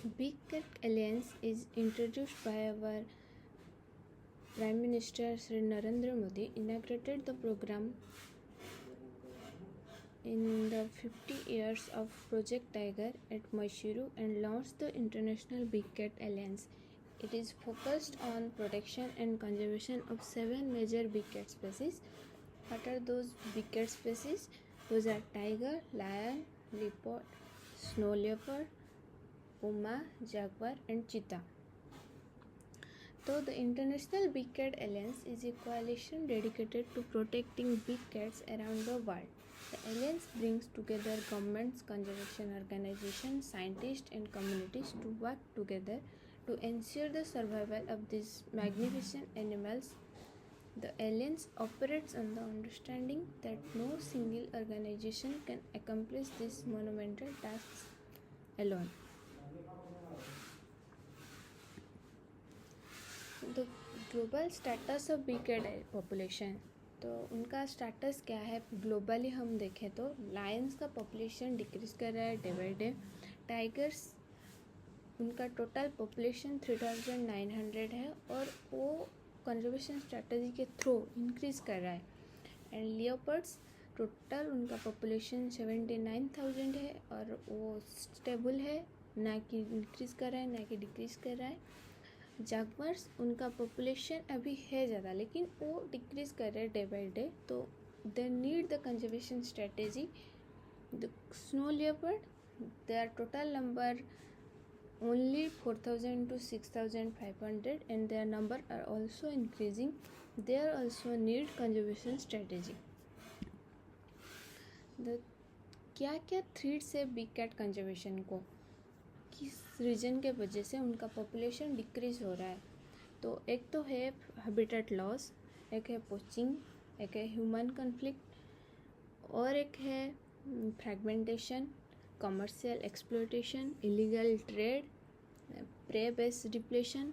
Big Cat Alliance is introduced by our Prime Minister Sri Narendra Modi, inaugurated the program in the 50 years of Project Tiger at Mysuru and launched the International Big Cat Alliance. It is focused on protection and conservation of 7 major big cat species. What are those big cat species? Those are tiger, lion, leopard, snow leopard, puma, jaguar and cheetah. So the International Big Cat Alliance is a coalition dedicated to protecting big cats around the world. The alliance brings together governments, conservation organizations, scientists and communities to work together to ensure the survival of these magnificent animals. The alliance operates on the understanding that no single organization can accomplish these monumental tasks alone. The global status of big cat population, तो उनका status क्या है globally हम देखें तो Lions का population decrease कर रहा है डे बाई डे. टाइगर्स उनका टोटल पॉपुलेशन 3900 है और वो कंजर्वेशन स्ट्रेटजी के थ्रू इंक्रीज़ कर रहा है. एंड लियोपर्ड्स टोटल उनका पॉपुलेशन 79,000 है और वो स्टेबल है, ना कि इंक्रीज़ कर रहा है ना कि डिक्रीज़ कर रहा है. जागवर्स उनका पॉपुलेशन अभी है ज़्यादा लेकिन वो डिक्रीज़ कर रहे हैं डे बाई डे, तो they need the conservation strategy. The snow leopard their total number only 4,000 to 6,500 and their number are also increasing. They are also need conservation strategy. The क्या क्या थ्रेट्स है big cat conservation को, किस reason के वजह से उनका population decrease हो रहा है. तो एक तो है हैबिटेट लॉस, एक है पोचिंग, एक है ह्यूमन कॉन्फ्लिक्ट और एक है fragmentation, commercial exploitation, illegal trade, prey based depletion.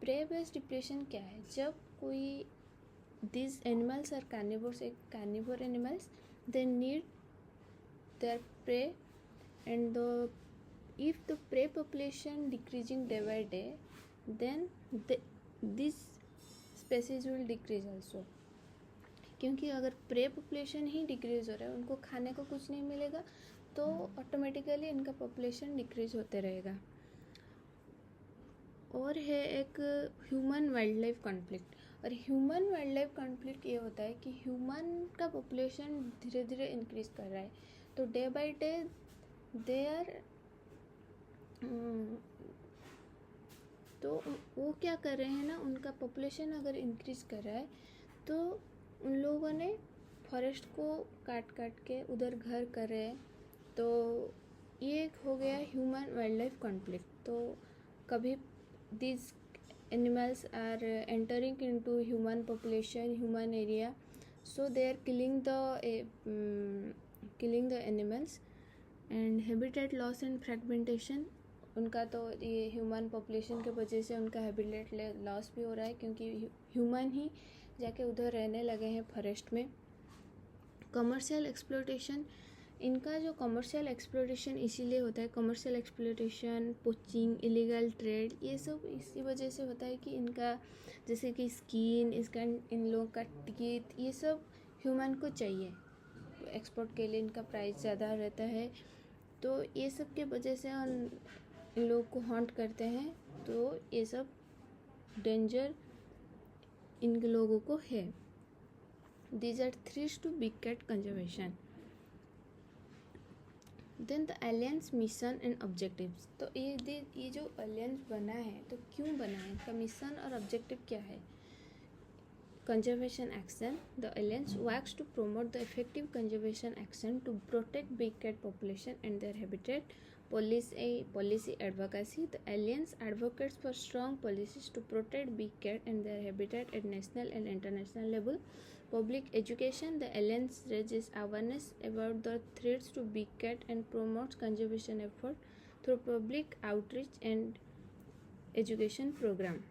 Prey based depletion क्या है? जब कोई these animals are carnivores, carnivore animals, they need their prey and if the prey population decreasing day by day, then this species will decrease also. क्योंकि अगर pray population ही decrease हो रहा है, उनको खाने को कुछ नहीं मिलेगा, तो ऑटोमेटिकली इनका पॉपुलेशन डिक्रीज होते रहेगा. और है एक ह्यूमन वाइल्ड लाइफ कॉन्फ्लिक्ट. और ह्यूमन वाइल्ड लाइफ कॉन्फ्लिक्ट ये होता है कि ह्यूमन का पॉपुलेशन धीरे धीरे इंक्रीज कर रहा है, तो day by day they are तो वो क्या कर रहे हैं ना, उनका पॉपुलेशन अगर इंक्रीज कर रहा है तो उन लोगों ने फॉरेस्ट को काट काट के उधर घर कर रहे हैं. तो ये एक हो गया ह्यूमन वाइल्ड लाइफ कॉन्फ्लिक्ट. तो कभी these animals are entering into human population, human area, so they are killing the animals. and habitat loss and fragmentation, उनका तो ये ह्यूमन पॉपुलेशन के वजह से उनका हैबिटेट लॉस भी हो रहा है, क्योंकि ह्यूमन ही जाके उधर रहने लगे हैं फॉरेस्ट में. कमर्शियल एक्सप्लॉयटेशन, इनका जो कमर्शियल एक्सप्लोरेशन इसीलिए होता है, commercial exploration, poaching, illegal trade, ये सब इसी वजह से होता है कि इनका जैसे कि स्किन, इसका इन लोगों का टिकट, ये सब ह्यूमन को चाहिए, तो एक्सपोर्ट के लिए इनका प्राइस ज़्यादा रहता है. तो ये सब के वजह से इन लोगों को हॉन्ट करते हैं, तो ये सब डेंजर इन लोगों को है. These are threats to big cat conservation. Then the alliance mission and objectives. तो ये जो अलियंस बना है तो क्यों बना है, इसका मिशन और ऑब्जेक्टिव क्या है? Conservation action. The alliance works to promote the effective conservation action to protect big cat population and their habitat. policy advocacy. The alliance advocates for strong policies to protect big cat and their habitat at national and international level. Public education. The alliance raises awareness about the threats to big cat and promotes conservation effort through public outreach and education program.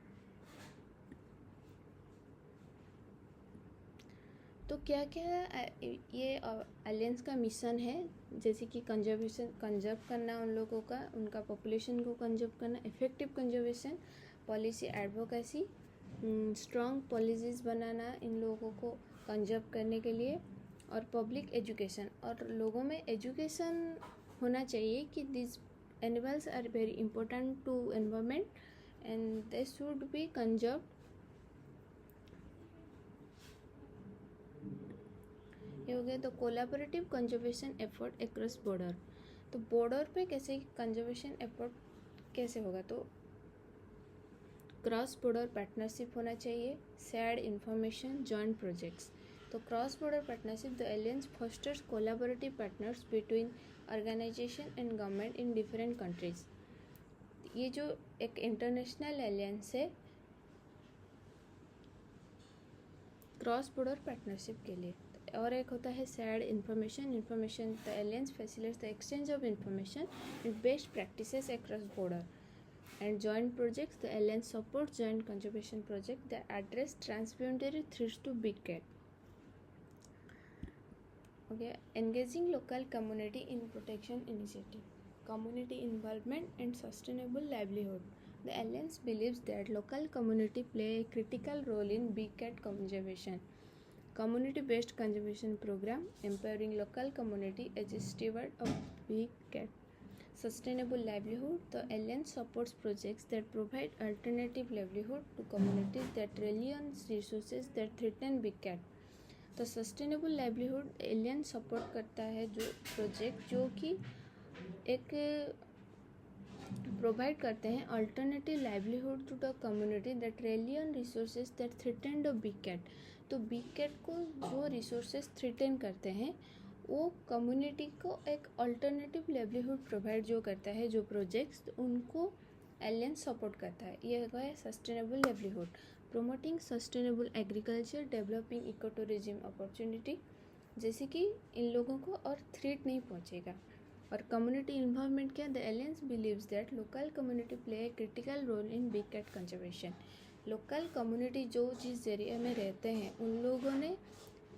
तो क्या क्या ये alliance का mission है, जैसे कि conserve करना उन लोगों का, उनका पॉपुलेशन को कंजर्व करना, effective conservation, policy advocacy, strong policies बनाना इन लोगों को कंजर्व करने के लिए, और पब्लिक एजुकेशन, और लोगों में एजुकेशन होना चाहिए कि this animals are very important to environment and they should be conserve. ये हो गया। तो collaborative conservation effort across border, तो बॉर्डर पे कैसे कंजर्वेशन एफर्ट कैसे होगा, तो क्रॉस बॉर्डर पार्टनरशिप होना चाहिए, शेयर्ड इंफॉर्मेशन, जॉइंट प्रोजेक्ट्स। तो cross border partnership, the alliance fosters collaborative partners between organization and government in different countries. ये जो एक इंटरनेशनल एलियंस है क्रॉस बॉर्डर पार्टनरशिप के लिए। और एक होता है shared information, the alliance facilitates the exchange of information and best practices across border. And joint projects, the alliance supports joint conservation projects that address transboundary threats to big cat. Okay, engaging local community in protection initiative, community involvement and sustainable livelihood. The alliance believes that local community play a critical role in big cat conservation. Community-based conservation program empowering local community as a steward of big cat. Sustainable livelihood, the alliance supports projects that provide alternative livelihood to communities that rely on resources that threaten big cat. तो sustainable livelihood aliens support करता है जो project जो कि एक provide करते हैं alternative livelihood to the community that rely on resources that threaten the big cat. तो बिग कैट को जो रिसोर्सेज थ्रेटन करते हैं वो कम्युनिटी को एक अल्टरनेटिव लाइवलीहुड प्रोवाइड जो करता है, जो प्रोजेक्ट्स उनको एलियंस सपोर्ट करता है। ये है sustainable livelihood. Promoting sustainable agriculture, developing eco tourism opportunity, जैसे कि इन लोगों को और थ्रेट नहीं पहुंचेगा। और कम्युनिटी इन्वॉल्वमेंट क्या, the alliance believes that local community play a critical role in big cat conservation. Local community जो जिस एरिया में रहते हैं उन लोगों ने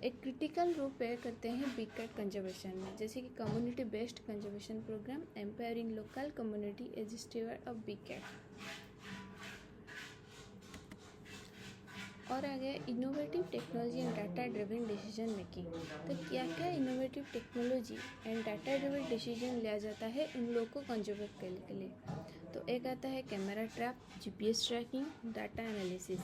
एक क्रिटिकल रोल प्ले करते हैं बिग कैट कंजर्वेशन में, जैसे कि community based conservation program empowering local community as steward of big cat. और आगे innovative technology and data driven decision making. तो क्या क्या innovative technology and data driven decision लिया जाता है इन लोगों को कंजर्व करने के लिए। तो एक आता है camera trap, GPS tracking, data analysis.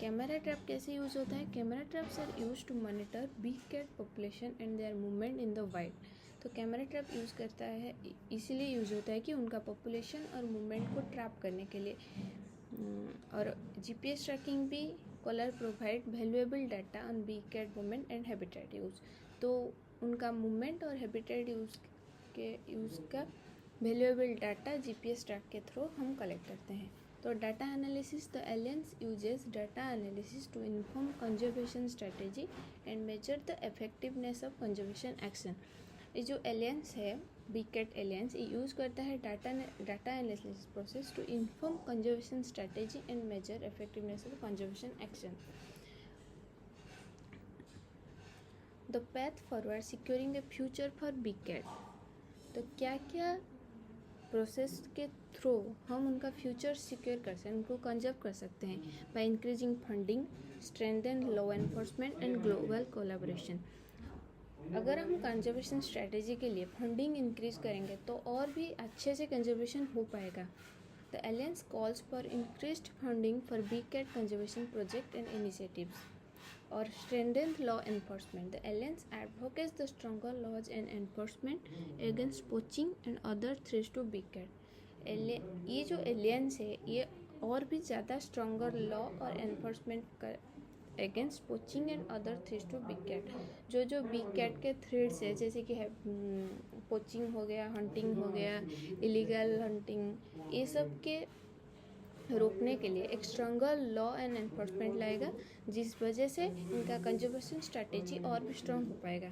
Camera trap कैसे यूज़ होता है, camera traps are use to monitor big cat population and their movement in the wild. तो कैमरा ट्रैप यूज़ करता है इसीलिए यूज़ होता है कि उनका पॉपुलेशन और मूवमेंट को ट्रैप करने के लिए। और जीपीएस ट्रैकिंग भी collar provide valuable data on big cat movement and habitat use. तो उनका मूवमेंट और हैबिटेट यूज़ का वैल्यूएबल डाटा जीपीएस ट्रैक के थ्रू हम कलेक्ट करते हैं। तो data analysis, the alliance uses data analysis to inform conservation strategy and measure the effectiveness of conservation action. ये जो एलियंस है बिग कैट एलियंस, ये यूज़ करता है data analysis process to inform conservation strategy and measure effectiveness of conservation action. The path forward securing a future for big cat. तो क्या क्या process के थ्रू हम उनका फ्यूचर सिक्योर कर सकते हैं, उनको कंजर्व कर सकते हैं। By increasing funding, strengthen law enforcement and global collaboration. अगर हम कंजर्वेशन स्ट्रेटेजी के लिए फंडिंग इंक्रीज करेंगे तो और भी अच्छे से कंजर्वेशन हो पाएगा। The alliance calls for increased funding for big cat conservation project and initiatives. और strengthen law enforcement, the alliance advocates the stronger laws and enforcement against poaching and other threats to big cat. ये जो alliance है ये और भी ज़्यादा stronger law और enforcement कर against poaching and other threats to big cat. जो बिग कैट के थ्रेट्स है, जैसे कि है पोचिंग हो गया, हंटिंग हो गया, इलीगल हंटिंग, ये सब के रोकने के लिए एक स्ट्रॉन्गर लॉ एंड एनफोर्समेंट लाएगा, जिस वजह से इनका कंजर्वेशन स्ट्रैटेजी और भी स्ट्रॉन्ग हो पाएगा।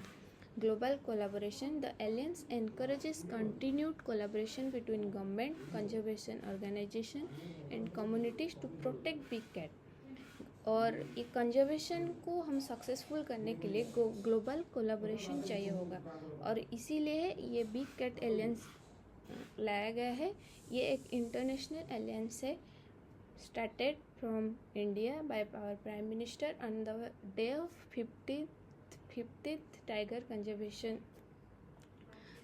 Global collaboration, the alliance encourages continued collaboration between government, conservation organization and communities to protect big cat. और ये कंजर्वेशन को हम सक्सेसफुल करने के लिए ग्लोबल कोलैबोरेशन चाहिए होगा, और इसीलिए ये बिग कैट एलियंस लाया गया है। ये एक इंटरनेशनल एलियंस है, started from India by our prime minister on the day of 50th tiger conservation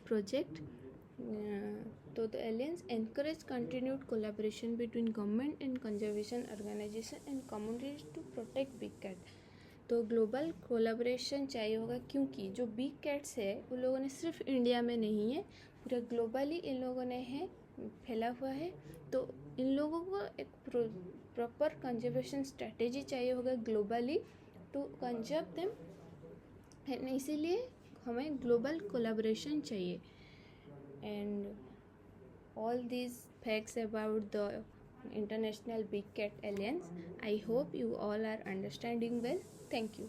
project. So the alliance encourage continued collaboration between government and conservation organization and communities to protect big cat. तो global collaboration चाहिए होगा, क्योंकि जो big cats है उन लोगों ने सिर्फ इंडिया में नहीं है, पूरे ग्लोबली इन लोगों ने है फैला हुआ है। तो इन लोगों को एक प्रॉपर कंजर्वेशन स्ट्रेटेजी चाहिए होगा ग्लोबली टू कंजर्व देम, इसीलिए हमें ग्लोबल कोलैबोरेशन चाहिए। And all these facts about the International Big Cat Alliance, I hope you all are understanding well. Thank you.